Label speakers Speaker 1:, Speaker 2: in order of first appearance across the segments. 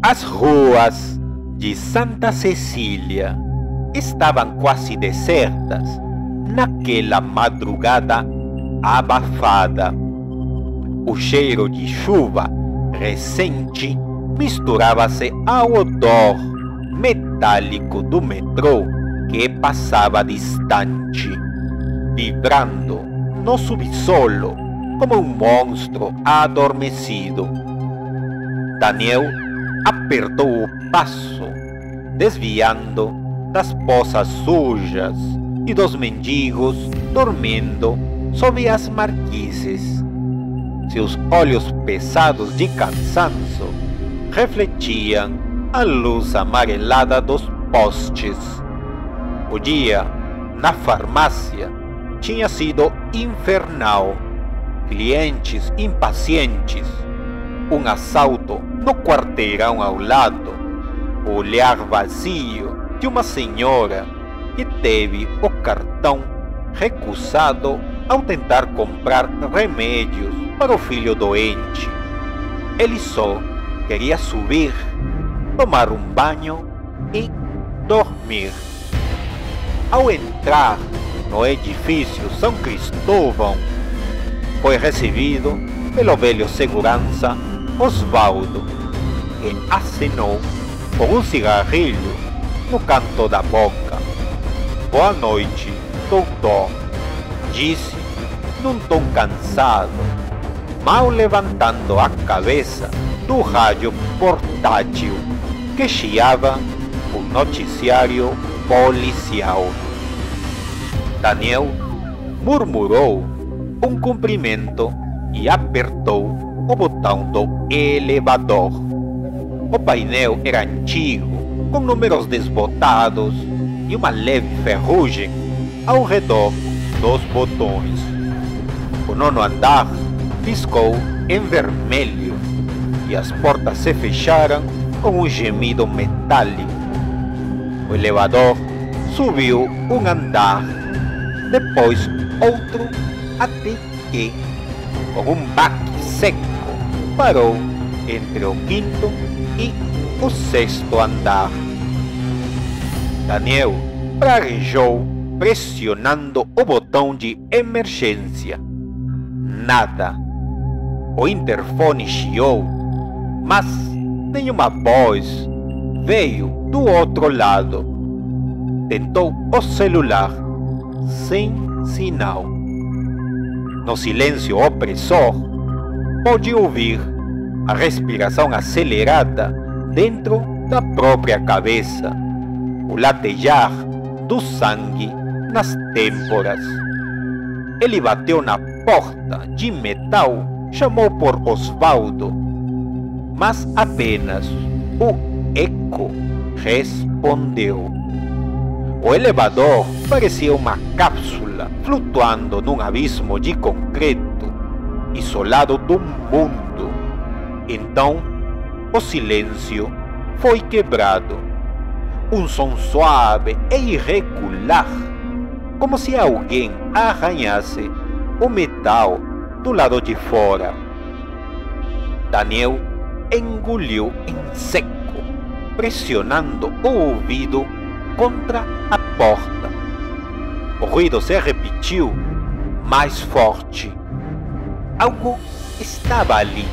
Speaker 1: As ruas de Santa Cecília estavam quase desertas naquela madrugada abafada. O cheiro de chuva recente misturava-se ao odor metálico do metrô que passava distante, vibrando no subsolo como um monstro adormecido. Daniel apertou o passo, desviando das poças sujas e dos mendigos dormindo sob as marquises. Seus olhos pesados de cansaço refletiam a luz amarelada dos postes. O dia na farmácia tinha sido infernal. Clientes impacientes, um assalto no quarteirão ao lado, o olhar vazio de uma senhora que teve o cartão recusado ao tentar comprar remédios para o filho doente. Ele só queria subir, tomar um banho e dormir. Ao entrar no edifício São Cristóvão, foi recebido pelo velho segurança Osvaldo, que acenou com um cigarrilho no canto da boca. "Boa noite, doutor", disse num tom cansado, mal levantando a cabeça do rádio portátil que chiava o noticiário policial. Daniel murmurou um cumprimento e apertou o botão do elevador. O painel era antigo, com números desbotados e uma leve ferrugem ao redor dos botões. O nono andar piscou em vermelho e as portas se fecharam com um gemido metálico. O elevador subiu um andar, depois outro, até que, com um baque seco, parou entre o quinto e o sexto andar. Daniel praguejou, pressionando o botão de emergência. Nada. O interfone chiou, mas nenhuma voz veio do outro lado. Tentou o celular, sem sinal. No silêncio opressor, pôde ouvir a respiração acelerada dentro da própria cabeça, o latejar do sangue nas têmporas. Ele bateu na porta de metal, chamou por Osvaldo, mas apenas o eco respondeu. O elevador parecia uma cápsula flutuando num abismo de concreto, isolado do mundo. Então, o silêncio foi quebrado. Um som suave e irregular, como se alguém arranhasse o metal do lado de fora. Daniel engoliu em seco, pressionando o ouvido contra a porta. O ruído se repetiu, mais forte. Algo estava ali.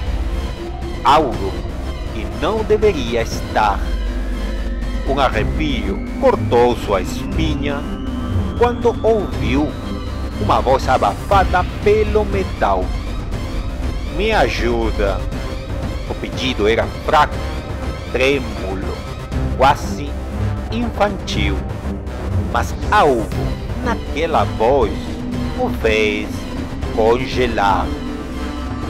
Speaker 1: Algo que não deveria estar. Um arrepio cortou sua espinha quando ouviu uma voz abafada pelo metal. "Me ajuda." O pedido era fraco, trêmulo, quase infantil, mas algo naquela voz o fez congelar.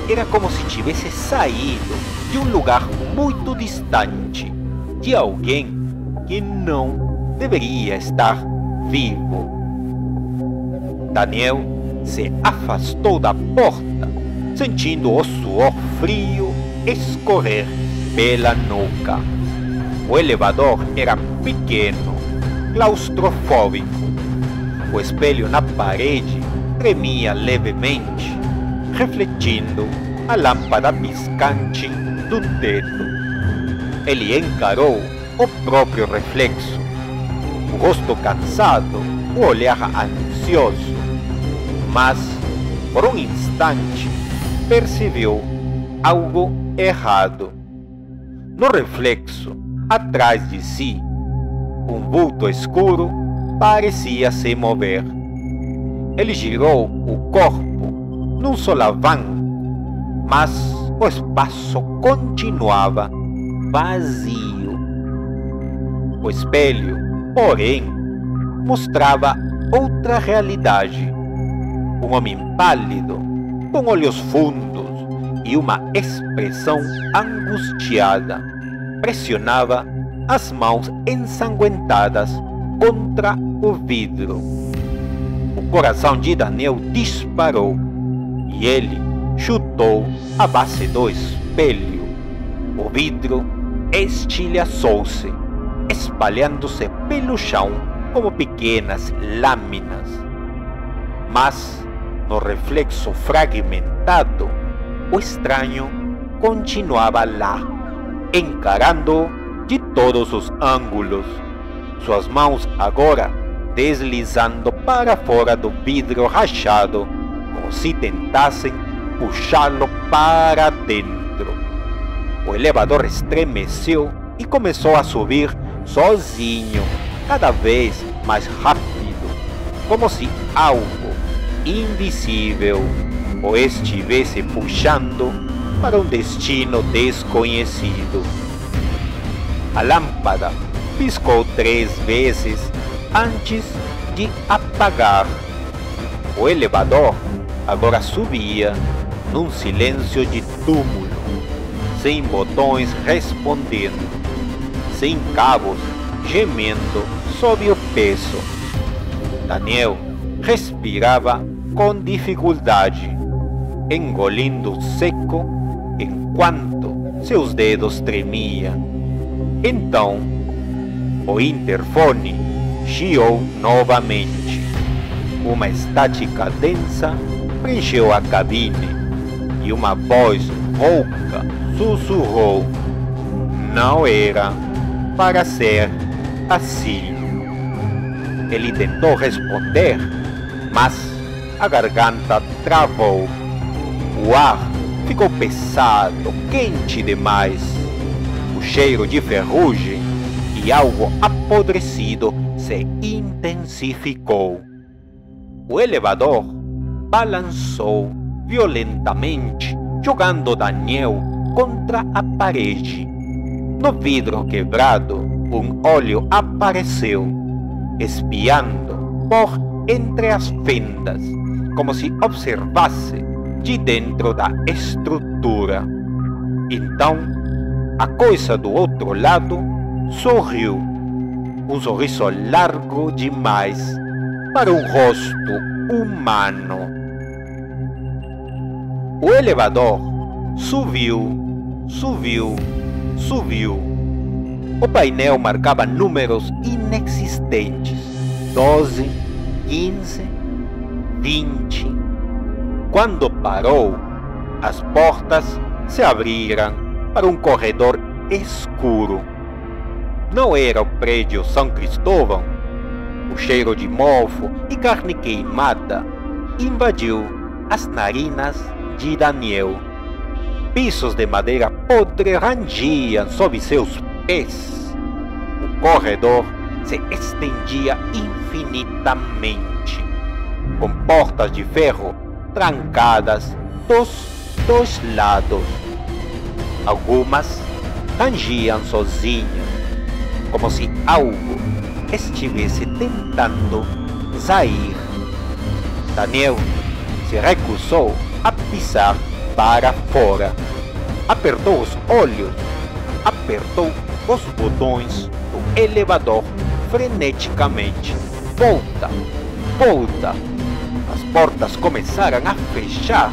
Speaker 1: Era como se tivesse saído de um lugar muito distante, de alguém que não deveria estar vivo. Daniel se afastou da porta, sentindo o suor frio escorrer pela nuca. O elevador era pequeno, claustrofóbico. O espelho na parede tremia levemente, refletindo a lâmpada piscante do teto. ele encarou o próprio reflexo. O rosto cansado, o olhar ansioso. Mas, por um instante, percebeu algo errado. No reflexo, atrás de si, um vulto escuro parecia se mover. Ele girou o corpo num solavanco, mas o espaço continuava vazio. O espelho, porém, mostrava outra realidade. Um homem pálido, com olhos fundos e uma expressão angustiada, pressionava as mãos ensanguentadas contra o vidro. O coração de Daniel disparou e ele chutou a base do espelho. O vidro estilhaçou-se, espalhando-se pelo chão como pequenas lâminas. Mas, no reflexo fragmentado, o estranho continuava lá, encarando-o de todos os ângulos, suas mãos agora deslizando para fora do vidro rachado, como se tentassem puxá-lo para dentro. O elevador estremeceu e começou a subir sozinho, cada vez mais rápido, como se algo invisível o estivesse puxando para um destino desconhecido. A lâmpada piscou 3 vezes antes de apagar. O elevador agora subia num silêncio de túmulo, sem botões respondendo, sem cabos gemendo sob o peso. Daniel respirava com dificuldade, engolindo seco enquanto seus dedos tremiam. Então, o interfone chiou novamente. Uma estática densa preencheu a cabine e uma voz rouca sussurrou: "Não era para ser assim." Ele tentou responder, mas a garganta travou. O ar ficou pesado, quente demais. O cheiro de ferrugem e algo apodrecido se intensificou. O elevador balançou violentamente, jogando Daniel contra a parede. No vidro quebrado, um olho apareceu, espiando por entre as fendas, como se observasse de dentro da estrutura. Então, a coisa do outro lado sorriu, um sorriso largo demais para um rosto humano. O elevador subiu, subiu, subiu. O painel marcava números inexistentes: 12, 15, 20. Quando parou, as portas se abriram para um corredor escuro. Não era o prédio São Cristóvão. O cheiro de mofo e carne queimada invadiu as narinas de Daniel. Pisos de madeira podre rangiam sob seus pés. O corredor se estendia infinitamente, com portas de ferro trancadas dos 2 lados. Algumas rangiam sozinhas, como se algo estivesse tentando sair. Daniel se recusou a pisar para fora. Apertou os olhos, apertou os botões do elevador freneticamente. Volta, volta. As portas começaram a fechar,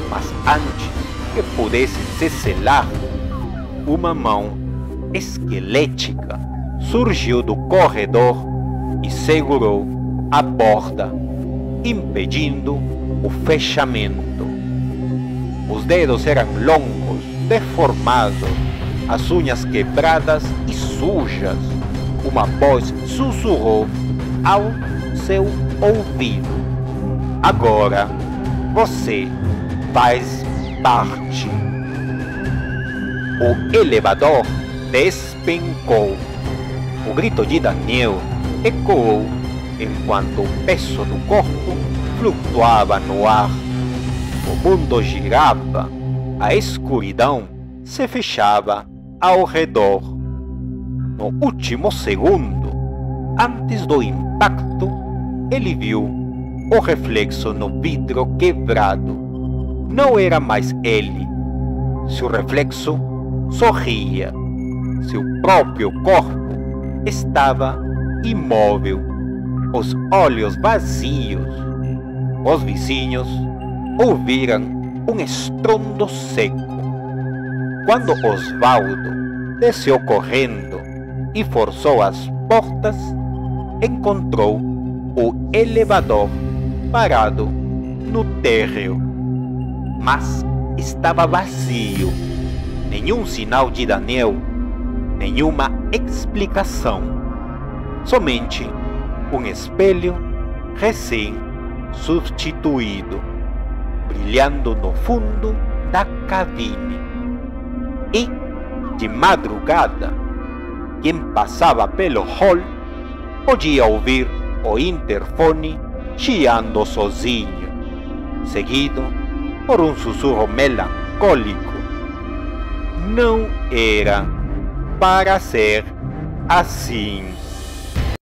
Speaker 1: mas antes que pudessem se selar, uma mão esquelética surgiu do corredor e segurou a porta, impedindo o fechamento. Os dedos eram longos, deformados, as unhas quebradas e sujas, uma voz sussurrou ao seu ouvido: agora você faz parte. O elevador despencou. O grito de Daniel ecoou enquanto o peso do corpo flutuava no ar. O mundo girava, a escuridão se fechava ao redor. No último segundo, antes do impacto, ele viu o reflexo no vidro quebrado. Não era mais ele. Seu reflexo sorria. Seu próprio corpo estava imóvel, os olhos vazios. Os vizinhos ouviram um estrondo seco. Quando Osvaldo desceu correndo e forçou as portas, encontrou o elevador parado no térreo. Mas estava vazio. Nenhum sinal de Daniel, nenhuma explicação. Somente um espelho recém-substituído, brilhando no fundo da cabine. E, de madrugada, quem passava pelo hall podia ouvir o interfone chiando sozinho, seguido por um sussurro melancólico. Não era para ser assim.